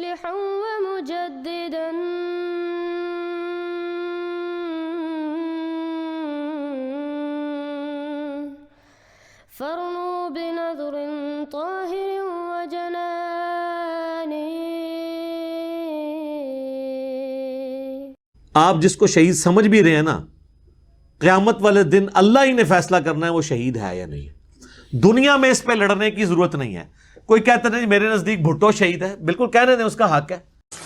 مصلحا ومجددا فارنوا بنظر طاهر وجنان. آپ جس کو شہید سمجھ بھی رہے ہیں نا، قیامت والے دن اللہ ہی نے فیصلہ کرنا ہے وہ شہید ہے یا نہیں. دنیا میں اس پہ لڑنے کی ضرورت نہیں ہے. کوئی کہتا نہیں میرے نزدیک بھٹو شہید ہے، بالکل کہنے دیں، اس کا حق ہے.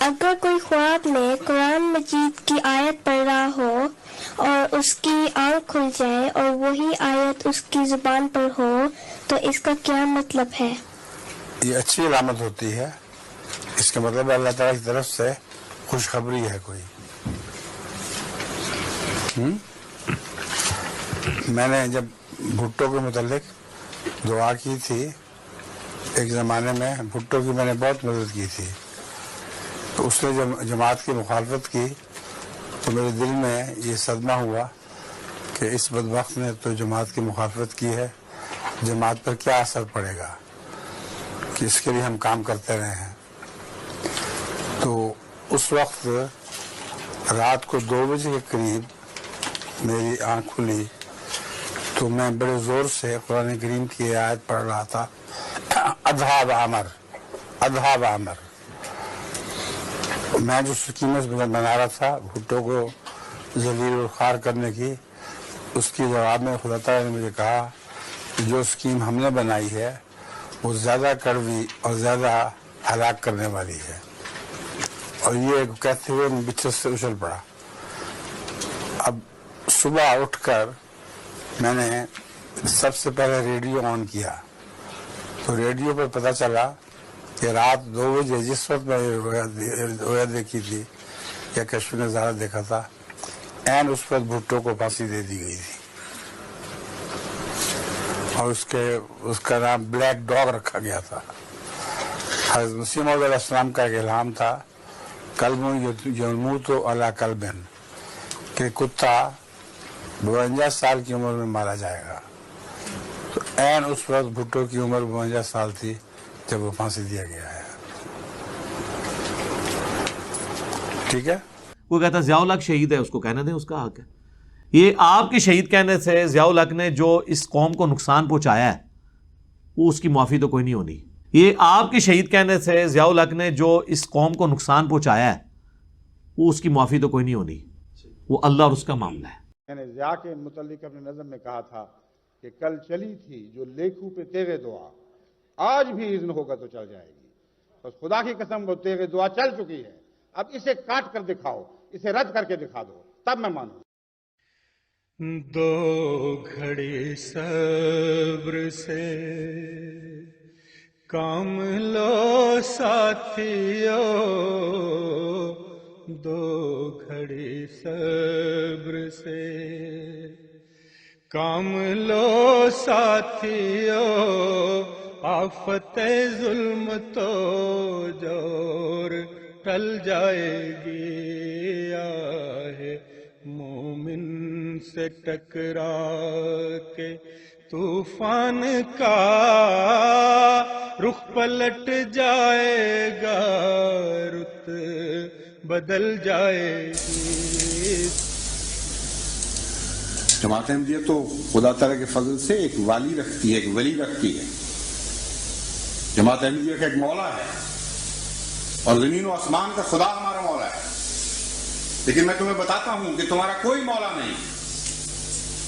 اگر کوئی خواب میں قرآن مجید کی آیت پڑھ رہا ہو اور اس کی آنکھ کھل جائے اور وہی آیت اس کی زبان پر ہو تو اس کا کیا مطلب ہے؟ یہ اچھی علامت ہوتی ہے. اس کا مطلب اللہ تعالیٰ کی طرف سے خوشخبری ہے کوئی. میں نے جب بھٹو کے متعلق دعا کی تھی، ایک زمانے میں بھٹو کی میں نے بہت مدد کی تھی، تو اس نے جب جماعت کی مخالفت کی تو میرے دل میں یہ صدمہ ہوا کہ اس بدبخت نے تو جماعت کی مخالفت کی ہے، جماعت پر کیا اثر پڑے گا کہ اس کے لیے ہم کام کرتے رہے ہیں. تو اس وقت رات کو 2 بجے کے قریب میری آنکھ کھلی تو میں بڑے زور سے قرآن کریم کی آیت پڑھ رہا تھا، اذهب عمر اذهب عمر. میں جو سکیمت بنا رہا تھا بھٹو کو ذلیل الخوار کرنے کی، اس کی جواب میں خدا تعالیٰ نے مجھے کہا کہ جو سکیم ہم نے بنائی ہے وہ زیادہ کڑوی اور زیادہ ہلاک کرنے والی ہے. اور یہ کہتے ہوئے میں بچھت سے اچھل پڑا. اب صبح اٹھ کر میں نے سب سے پہلے ریڈیو آن کیا تو ریڈیو پر پتہ چلا کہ رات 2 بجے جس وقت میں رویا دیکھی تھی یا کشف نظارہ دیکھا تھا، عین اس وقت بھٹو کو پھانسی دے دی گئی تھی اور اس کا نام بلیک ڈاگ رکھا گیا تھا. حضرت مسیح موعود علیہ السلام کا ایک الہام تھا، قلب یموت علی قلب، کہ کتا 52 سال کی عمر میں مارا جائے گا. تو عین اس وقت بھٹو کی عمر 52 سال تھی جب وہ پھانسی دیا گیا ہے. ٹھیک ہے. وہ کہتا ہے ضیاء الحق شہید ہے، اس کو کہنے دیں، اس کا حق ہے. یہ آپ کے شہید کہنے سے ضیاء الحق نے جو اس قوم کو نقصان پہنچایا ہے وہ اس کی معافی تو کوئی نہیں ہونی. یہ آپ کے شہید کہنے سے ضیاء الحق نے جو اس قوم کو نقصان پہنچایا ہے وہ اس کی معافی تو کوئی نہیں ہونی. وہ اللہ اور اس کا معاملہ ہے. میں نے ضیاء کے متعلق اپنے نظم میں کہا تھا کہ کل چلی تھی جو لیکھوں پہ تیغ دعا، آج بھی اذن ہوگا تو چل جائے گی. بس خدا کی قسم وہ تیغ دعا چل چکی ہے، اب اسے کاٹ کر دکھاؤ، اسے رد کر کے دکھا دو، تب میں مانوں. 2 گھڑی صبر سے کام لو ساتھیو، 2 گھڑی صبر سے کام لو ساتھیو، آفت ظلم تو جور ٹل جائے گی. آہ مومن سے ٹکرا کے طوفان کا رخ پلٹ جائے گا، رت بدل جائے گی. جماعت احمدیہ تو خدا تعالیٰ کے فضل سے ایک والی رکھتی ہے، ایک ولی رکھتی ہے. جماعت احمدیہ کا ایک مولا ہے اور زمین و آسمان کا خدا ہمارا مولا ہے. لیکن میں تمہیں بتاتا ہوں کہ تمہارا کوئی مولا نہیں.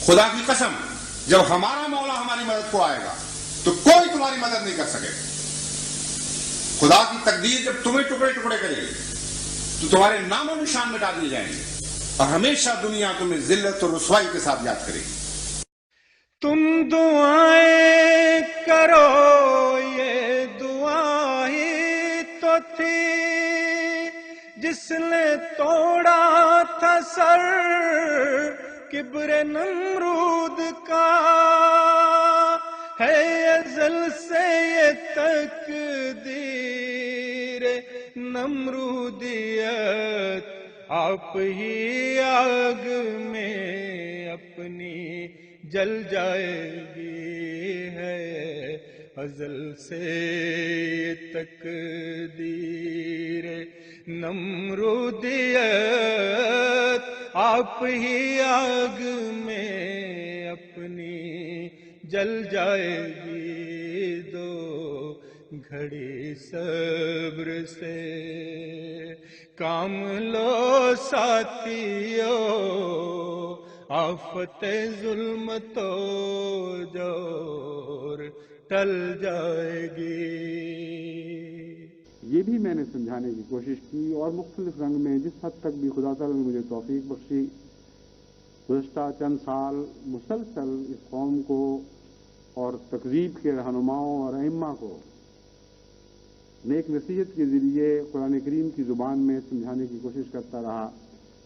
خدا کی قسم جب ہمارا مولا ہماری مدد کو آئے گا تو کوئی تمہاری مدد نہیں کر سکے. خدا کی تقدیر جب تمہیں ٹکڑے ٹکڑے کرے گی تو تمہارے نام و نشان مٹا دیے جائیں گے اور ہمیشہ دنیا تمہیں ذلت اور رسوائی کے ساتھ یاد کرے گی. تم دعائیں کرو، یہ دعا ہی تو تھی جس نے توڑا تھا سر کبر نمرود کا. ہے ازل سے یہ تقدیر نمرودیت، آپ ہی آگ میں اپنی جل جائے گی. ہے ازل سے یہ تقدیر نمرودیت آپ ہی آگ میں اپنی جل جائے گی. دو گھڑی صبر سے کام لو ساتھیو، آفت ظلمت و جور ٹل جائے گی. یہ بھی میں نے سمجھانے کی کوشش کی اور مختلف رنگ میں جس حد تک بھی خدا تعالیٰ نے مجھے توفیق بخشی، گزشتہ چند سال مسلسل اس قوم کو اور تکذیب کے رہنماؤں اور ائمہ کو نیک نصیحت کے ذریعے قرآن کریم کی زبان میں سمجھانے کی کوشش کرتا رہا،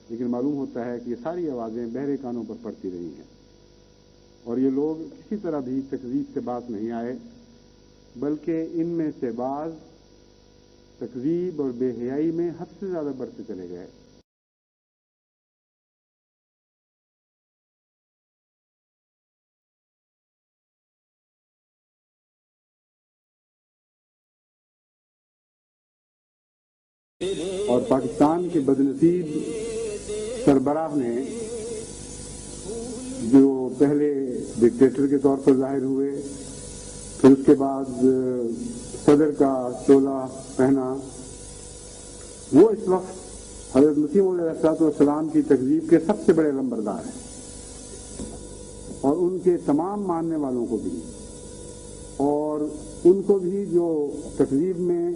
لیکن معلوم ہوتا ہے کہ یہ ساری آوازیں بہرے کانوں پر پڑتی رہی ہیں اور یہ لوگ کسی طرح بھی تکذیب سے باز نہیں آئے، بلکہ ان میں سے بعض تکذیب اور بے حیائی میں حد سے زیادہ بڑھتے چلے گئے. اور پاکستان کے بدنصیب سربراہ نے جو پہلے ڈکٹیٹر کے طور پر ظاہر ہوئے، پھر اس کے بعد صدر کا چولہ پہنا، وہ اس وقت حضرت مسیح علیہ السلام کی تکذیب کے سب سے بڑے لمبردار ہیں اور ان کے تمام ماننے والوں کو بھی، اور ان کو بھی جو تکذیب میں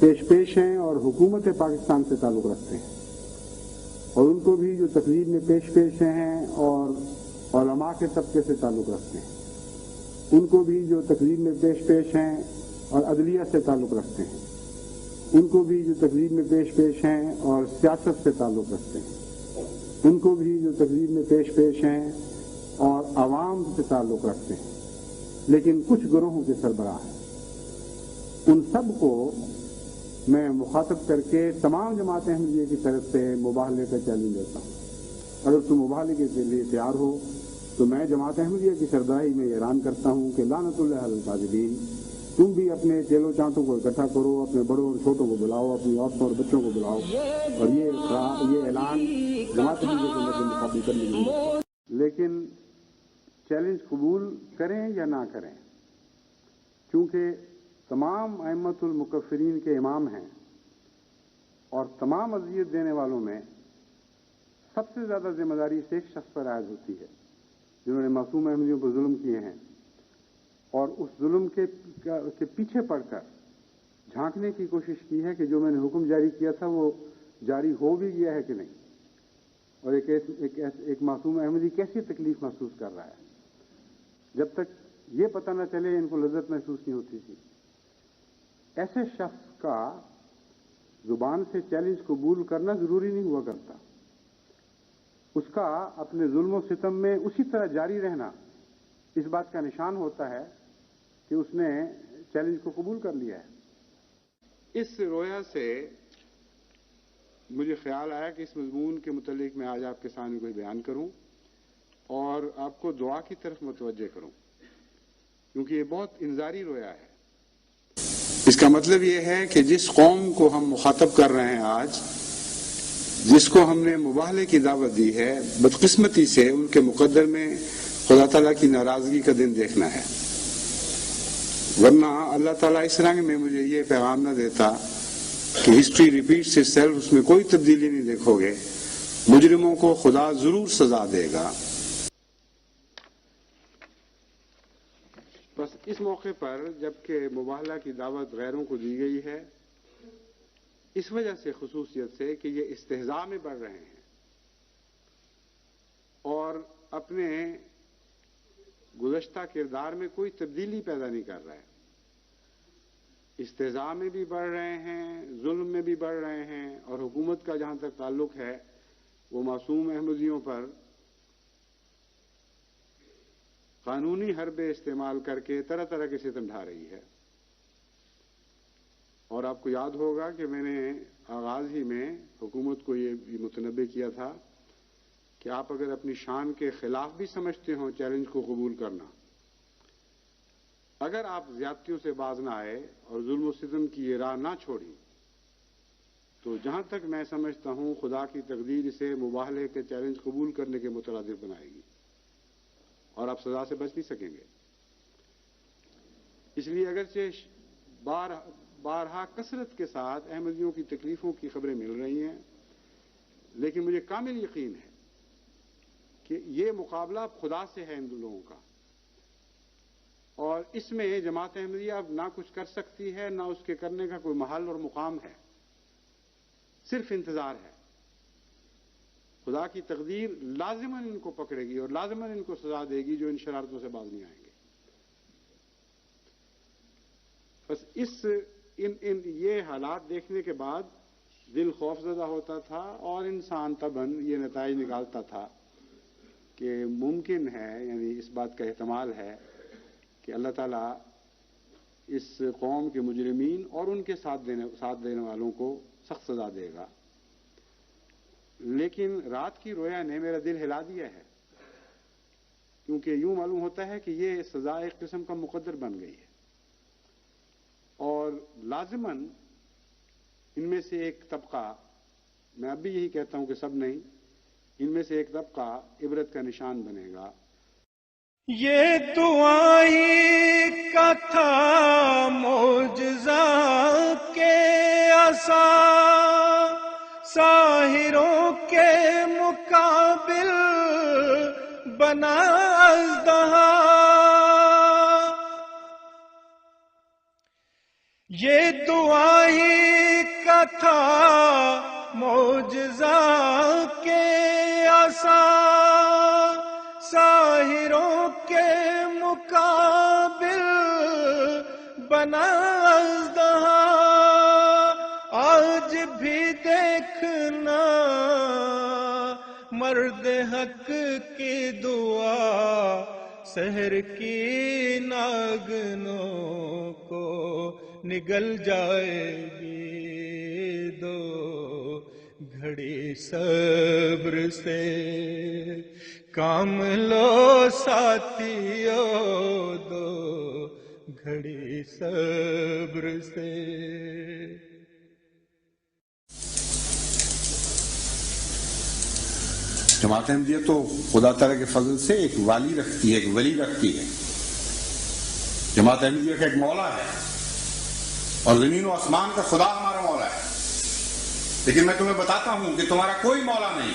پیش ہیں اور حکومت پاکستان سے تعلق رکھتے ہیں، اور ان کو بھی جو تقریب میں پیش ہیں اور علماء کے طبقے سے تعلق رکھتے ہیں، ان کو بھی جو تقریب میں پیش ہیں اور عدلیہ سے تعلق رکھتے ہیں، ان کو بھی جو تقریب میں پیش ہیں اور سیاست سے تعلق رکھتے ہیں، ان کو بھی جو تقریب میں پیش ہیں اور عوام سے تعلق رکھتے ہیں، لیکن کچھ گروہوں کے سربراہ ہیں. ان سب کو میں مخاطب کر کے تمام جماعت احمدیہ کی طرف سے مباہلے کا چیلنج دیتا ہوں. اگر تم مباہلے کے لیے تیار ہو تو میں جماعت احمدیہ کی سرداری میں اعلان کرتا ہوں کہ لعنت اللہ علی الکاذبین، تم بھی اپنے چیلوں چانٹوں کو اکٹھا کرو، اپنے بڑوں اور چھوٹوں کو بلاؤ، اپنی عورتوں اور بچوں کو بلاؤ، اور یہ اعلان جماعت احمدیہ کے مقابل کرنے کے لیے. لیکن چیلنج قبول کریں یا نہ کریں، کیونکہ تمام ائمۃ المکفرین کے امام ہیں اور تمام اذیت دینے والوں میں سب سے زیادہ ذمہ داری اس ایک شخص پر عائد ہوتی ہے جنہوں نے معصوم احمدیوں پر ظلم کیے ہیں، اور اس ظلم کے پیچھے پڑ کر جھانکنے کی کوشش کی ہے کہ جو میں نے حکم جاری کیا تھا وہ جاری ہو بھی گیا ہے کہ نہیں، اور ایک معصوم احمدی کیسی تکلیف محسوس کر رہا ہے. جب تک یہ پتہ نہ چلے ان کو لذت محسوس نہیں ہوتی تھی. ایسے شخص کا زبان سے چیلنج قبول کرنا ضروری نہیں ہوا کرتا، اس کا اپنے ظلم و ستم میں اسی طرح جاری رہنا اس بات کا نشان ہوتا ہے کہ اس نے چیلنج کو قبول کر لیا ہے. اس رویا سے مجھے خیال آیا کہ اس مضمون کے متعلق میں آج آپ کے سامنے کوئی بیان کروں اور آپ کو دعا کی طرف متوجہ کروں، کیونکہ یہ بہت انذاری رویا ہے. اس کا مطلب یہ ہے کہ جس قوم کو ہم مخاطب کر رہے ہیں آج، جس کو ہم نے مباہلے کی دعوت دی ہے، بدقسمتی سے ان کے مقدر میں خدا تعالیٰ کی ناراضگی کا دن دیکھنا ہے. ورنہ اللہ تعالیٰ اس رنگ میں مجھے یہ پیغام نہ دیتا کہ ہسٹری ریپیٹس اٹ سیلف، اس میں کوئی تبدیلی نہیں دیکھو گے، مجرموں کو خدا ضرور سزا دے گا. بس اس موقع پر جبکہ مباہلہ کی دعوت غیروں کو دی گئی ہے، اس وجہ سے خصوصیت سے کہ یہ استہزاء میں بڑھ رہے ہیں اور اپنے گزشتہ کردار میں کوئی تبدیلی پیدا نہیں کر رہے. استہزاء میں بھی بڑھ رہے ہیں، ظلم میں بھی بڑھ رہے ہیں، اور حکومت کا جہاں تک تعلق ہے وہ معصوم احمدیوں پر قانونی حربے استعمال کر کے طرح طرح کے ستم ڈھا رہی ہے. اور آپ کو یاد ہوگا کہ میں نے آغاز ہی میں حکومت کو یہ متنبہ کیا تھا کہ آپ اگر اپنی شان کے خلاف بھی سمجھتے ہوں چیلنج کو قبول کرنا، اگر آپ زیادتیوں سے باز نہ آئے اور ظلم و ستم کی یہ راہ نہ چھوڑی تو جہاں تک میں سمجھتا ہوں خدا کی تقدیر اسے مباہلے کے چیلنج قبول کرنے کے مترادف بنائے گی اور آپ سزا سے بچ نہیں سکیں گے. اس لیے اگرچہ بارہا کثرت کے ساتھ احمدیوں کی تکلیفوں کی خبریں مل رہی ہیں، لیکن مجھے کامل یقین ہے کہ یہ مقابلہ خدا سے ہے ان لوگوں کا، اور اس میں جماعت احمدیہ اب نہ کچھ کر سکتی ہے، نہ اس کے کرنے کا کوئی محل اور مقام ہے، صرف انتظار ہے. خدا کی تقدیر لازماً ان کو پکڑے گی اور لازماً ان کو سزا دے گی جو ان شرارتوں سے باز نہیں آئیں گے. بس یہ حالات دیکھنے کے بعد دل خوف زدہ ہوتا تھا اور انسان طبعاً یہ نتائج نکالتا تھا کہ ممکن ہے، یعنی اس بات کا احتمال ہے کہ اللہ تعالیٰ اس قوم کے مجرمین اور ان کے ساتھ دینے والوں کو سخت سزا دے گا. لیکن رات کی رویا نے میرا دل ہلا دیا ہے، کیونکہ یوں معلوم ہوتا ہے کہ یہ سزا ایک قسم کا مقدر بن گئی ہے، اور لازماً ان میں سے ایک طبقہ، میں اب بھی یہی کہتا ہوں کہ سب نہیں، ان میں سے ایک طبقہ عبرت کا نشان بنے گا. یہ دعا ہی کا تھا معجزہ کے عصا، ساحروں کے مقابل بنا اژدہا. یہ دعا ہی کا تھا معجزہ کے عصا، ساحروں کے مقابل بنا اژدہا. آج بھی دیکھنا مرد حق کی دعا، سحر کی ناگنوں کو نگل جائے گی. دو گھڑی صبر سے کام لو ساتھیو، دو گھڑی صبر سے. جماعت احمدیہ تو خدا تعالیٰ کے فضل سے ایک والی رکھتی ہے، ایک ولی رکھتی ہے. جماعت احمدیہ کا ایک مولا ہے، اور زمین و آسمان کا خدا ہمارا مولا ہے. لیکن میں تمہیں بتاتا ہوں کہ تمہارا کوئی مولا نہیں.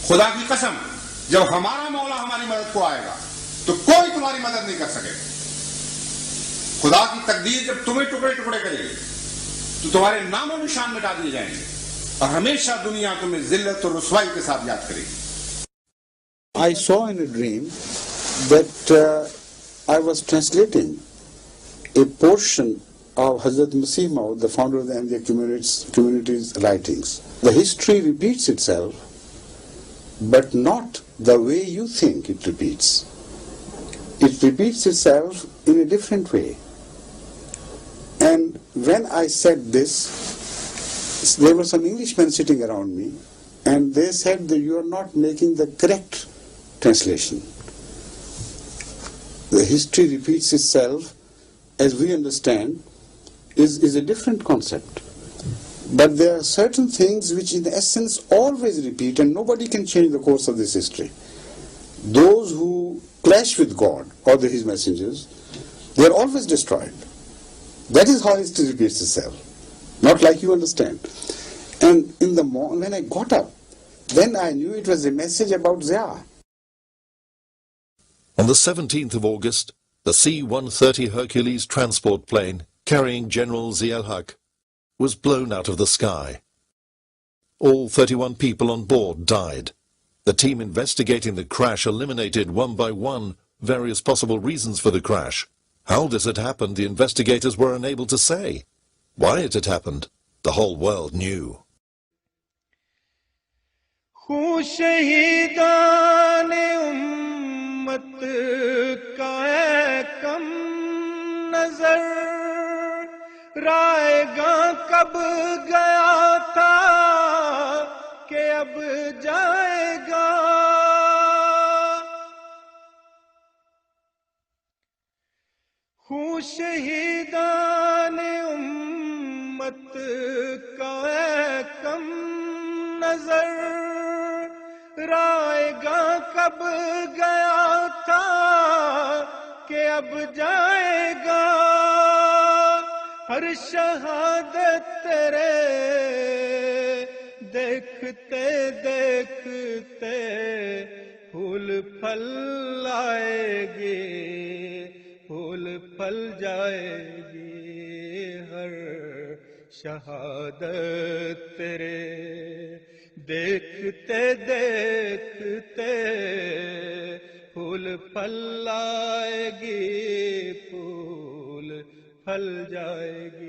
خدا کی قسم، جب ہمارا مولا ہماری مدد کو آئے گا تو کوئی تمہاری مدد نہیں کر سکے. خدا کی تقدیر جب تمہیں ٹکڑے ٹکڑے کرے گی تو تمہارے نام و نشان مٹا دیے جائیں گے، اور ہمیشہ دنیا تمہیں ذلت اور رسوائی کے ساتھ یاد کرے گی. I saw in a dream that I was translating a portion of Hazrat Masih Maud, the founder of the Ahmadiyya community's writings. The history repeats itself, but not the way you think it repeats. It repeats itself in a different way. And when I said this, there were some Englishmen sitting around me, and they said that you are not making the correct translation. The history repeats itself, as we understand, is a different concept. But there are certain things which in essence always repeat, and nobody can change the course of this history. Those who clash with God or His messengers, they are always destroyed. That is how history repeats itself. Not like you understand. And in the morning, when I got up, then I knew it was a message about Zia. On the 17th of August, the C-130 Hercules transport plane carrying General Zia-ul-Haq was blown out of the sky. All 31 people on board died. The team investigating the crash eliminated one by one various possible reasons for the crash. How this had happened, the investigators were unable to say. Why it had happened, the whole world knew. خوں شہیدان امت کا ہے کم نظر، رائے گاں کب گیا تھا کہ اب جائے گا. شہیدان امت کا اے کم نظر رائے گا کب گیا تھا کہ اب جائے گا ہر شہادت تیرے دیکھتے دیکھتے پھول پھل آئے گی پھول پھل جائے گی ہر شہادت تیرے دیکھتے دیکھتے پھول پھل آئے گی پھول پھل جائے گی.